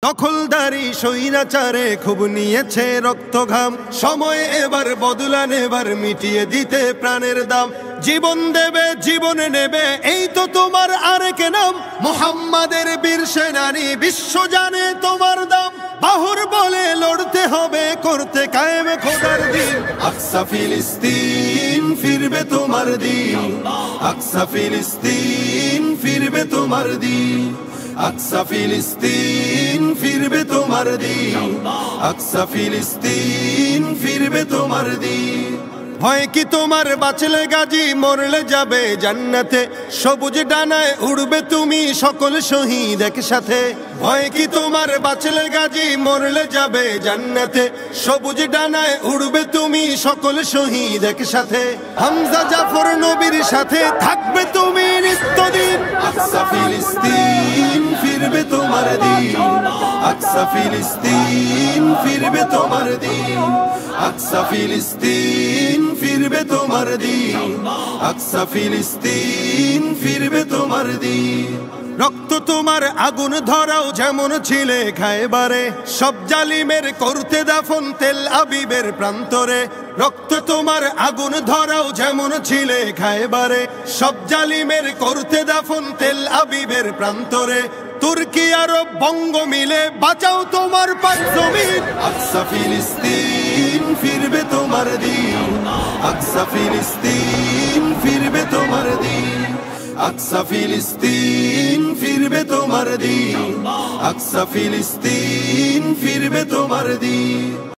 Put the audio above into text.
দখলদারি স্বৈরাচারে খুব নিয়েছে রক্তঘাম, সময় এবার বদলা নেবার, মিটিয়ে দিতে প্রাণের দাম। জীবন দেবে জীবন নেবে, এই তো তোমার আরেক নাম। মুহাম্মাদের বীর সেনানী, বিশ্ব জানে তোমার দাম। বাহুর বলে লড়তে হবে, করতে কায়েম খোদার দিন। আকসা ফিলিস্তিন ফিরবে তোমার দিন, আকসা ফিলিস্তিন ফিরবে তোমার দিন, আকসা ফিলিস্তিন ফিরবে তোমার দিন, আকসা ফিলিস্তিন ফিরবে তোমার দিন। হয় কি তোমার বাঁচলে গাজী, মরলে যাবে জান্নাতে। সবুজ ডানায় উড়বে তুমি সকল শহীদ একসাথে। হয় কি তোমার বাঁচলে গাজী, মরলে যাবে জান্নাতে। সবুজ ডানায় উড়বে তুমি সকল শহীদ একসাথে। হামজা জাফর নবীর সাথে থাকবে তুমি নিত্যদিন। আকসা ফিলিস্তিন ফিরবে তোমার দিন, আকসা ফিলিস্তিন ফিরবে তোমার দিন, আকসা ফিলিস্তিন ফিরবে তোমার দিন, আকসা ফিলিস্তিন ফিরবে তোমার দিন। রক্ত তোমার আগুন ধরাও যেমন ছিলে খায়বারে, সব জালিমের করতে দাফন তেল আবিবের প্রান্তরে। রক্ত তোমার আগুন ধরাও যেমন ছিলে খায়বারে, সব জালিমের করতে দাফন তেল আবিবের প্রান্তরে। তুর্কি আরব বঙ্গ মিলে বাঁচাও তোমার পাক জমিন। আকসা ফিলিস্তিন ফিরবে তোমার দিন, আকসা ফিলিস্তিন ফিরবে তোমার দিন, আকসা ফিলিস্তিন ফিরবে তোমার দিন, আকসা ফিলিস্তিন ফিরবে তোমার দিন।